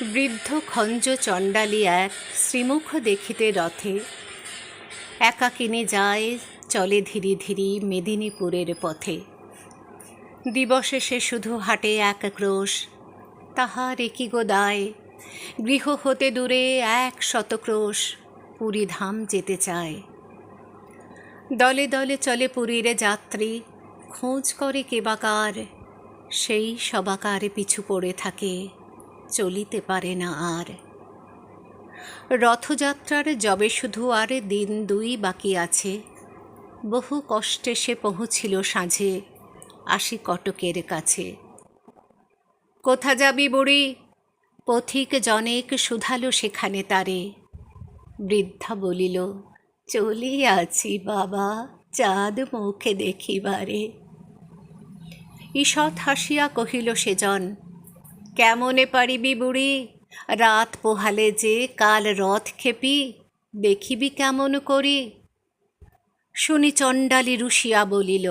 বৃদ্ধ খঞ্জ চণ্ডালী এক শ্রীমুখ দেখিতে রথে, একাকিনী যায় চলে ধীরে ধীরে মেদিনীপুরের পথে। দিবসে সে শুধু হাটে এক ক্রোশ, তাহার একই গো দায়, গৃহ হতে দূরে 100 ক্রোশ, পুরী ধাম যেতে চায়। দলে দলে চলে পুরীর যাত্রী, খোঁজ করে কেবাকার, সেই সবাকার পিছু পড়ে থাকে, চলিতে পারে না আর। রথযাত্রার যবে শুধু আর দিন 2 বাকি আছে, বহু কষ্টে সে পৌঁছিল সাঁঝে 80 কটকের কাছে। কোথা যাবি বুড়ি? পথিক জনেক শুধালো সেখানে তারে। বৃদ্ধা বলিল, চলিয়াছি বাবা, চাঁদ মুখে দেখিবারে। ঈষৎ হাসিয়া কহিল সেজন, কেমনে পারিবি বুড়ি? রাত পোহালে যে কাল রথ খেপি, দেখিবি কেমন করি? শুনি চণ্ডালী রুষিয়া বলিল,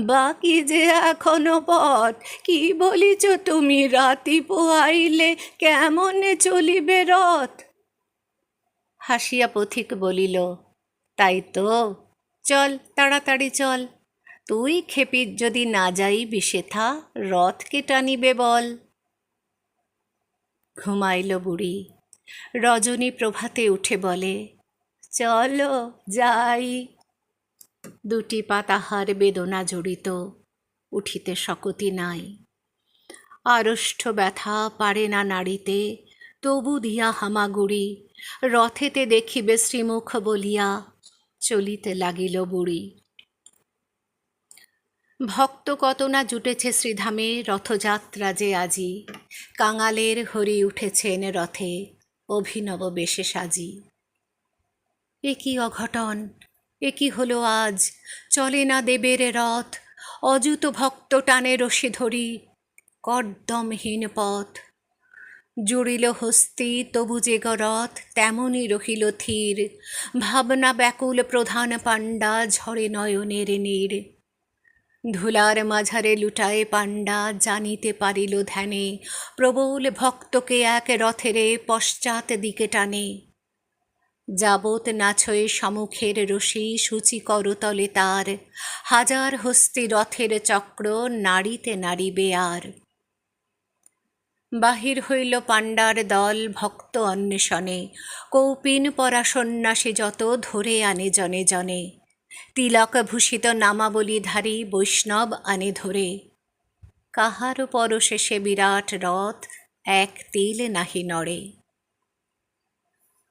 বাকি যে এখনো পথ, কি বলিছ তুমি? রাতি পোহাইলে কেমনে চলিবে রথ? হাসিয়া পথিক বলিল, তাই তো, চল তাড়াতাড়ি চল। তুই খেপি যদি না যাইবি সেথা, রথ কে টানিবে বল? ঘুমাইল বুড়ি। রজনী প্রভাতে উঠে বলে, চলো যাই। 2টি পা তাহার বেদনা জড়িত, উঠিতে শক্তি নাই। আড়ষ্ট ব্যথা পারে না নাড়িতে, তবু দিয়া হামাগুড়ি, রথেতে দেখিবে শ্রীমুখ বলিয়া, চলিতে লাগিল বুড়ি। ভক্ত কত না জুটেছে শ্রীধামে, রথযাত্রা যে আজি, কাঙালের হরি উঠেছেন রথে, অভিনব বেশে সাজি। এ কি অঘটন, এ কি হলো আজ? চলে না দেবের রথ, অযুত ভক্ত টানে রশি ধরি, কর্দমহীন পথ। জুড়িল হস্তি তবু যে রথ, তেমনি রহিল থির, ভাবনা ব্যাকুল প্রধান পাণ্ডা, ঝরে নয়নের নীর। ধুলার মাঝারে লুটায়ে পাণ্ডা, জানিতে পারিল ধ্যানে, প্রবল ভক্তকে এক রথেরে পশ্চাৎ দিকে টানে। যাবৎ নাছয়ে সম্মুখের রশি, সূচি করতলে তার, হাজার হস্তি রথের চক্র, নাড়িতে নাড়িবে আর। বাহির হইল পাণ্ডার দল ভক্ত অন্বেষণে, কৌপিন পরা সন্ন্যাসী যত, ধরে আনে জনে জনে। তিলক ভূষিত নামাবলীধারী বৈষ্ণব আনে ধরে, কাহারও পরশে সে বিরাট রথ, এক তিল নাহি নড়ে।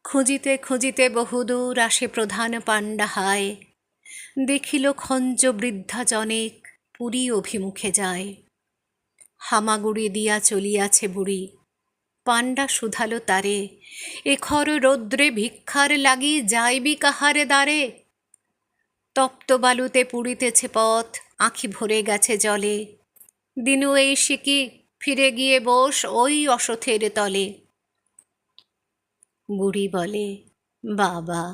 খুঁজিতে খুঁজিতে বহুদূর আসে প্রধান পাণ্ডা হায়, দেখিল খঞ্জ বৃদ্ধা জনেক, পুরী অভিমুখে যায়। হামাগুড়ি দিয়া চলিয়াছে বুড়ি। পাণ্ডা শুধালো তারে, এখর রৌদ্রে ভিক্ষার লাগি যাইবি কাহারে দ্বারে? তপ্ত বালুতে পুড়িতেছে পথ, আঁখি ভরে গেছে জলে। দিনু এই সিকি, ফিরে গিয়ে বস ওই অসথের তলে। বুড়ি বলে, বাবা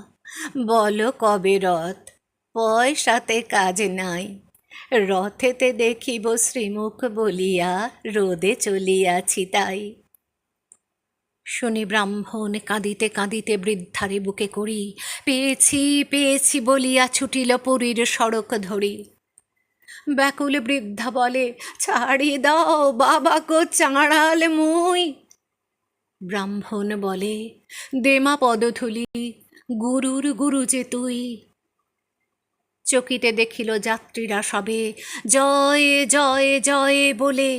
বলো কবে রথ? পয়সাতে কাজ নাই, রথেতে দেখিব শ্রীমুখ বলিয়া, রোদে চলিয়াছি তাই। শুনি ব্রাহ্মণ কাঁদিতে কাঁদিতে বৃদ্ধারে বুকে করি, পেয়েছি পেয়েছি বলিয়া ছুটিল পুরীর সড়ক ধরি। ব্যাকুল বৃদ্ধা বলে, ছাড়ি দাও বাবা গো, চাঁড়াল মুই। ব্রাহ্মণ বলে, দেমা পদধূলি, গুরুর গুরু যে তুই। চকিতে দেখিল যাত্রীরা সবে, জয় জয় জয় বলে,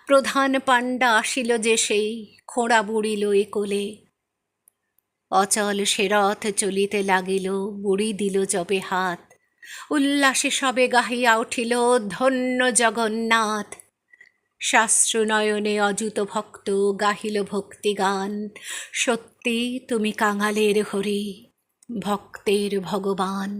প্রধান পাণ্ডা আসিল যে সেই, খোঁড়া বুড়ি লয়ে কোলে। অচল সে রথ চলিতে লাগিল, বুড়ি দিল যবে হাত, উল্লাসে সবে গাহিয়া উঠিল, ধন্য জগন্নাথ। শাস্ত্র নয়নে অযুত ভক্ত গাহিল ভক্তিগান, সত্যি তুমি কাঙালের হরি, ভক্তের ভগবান।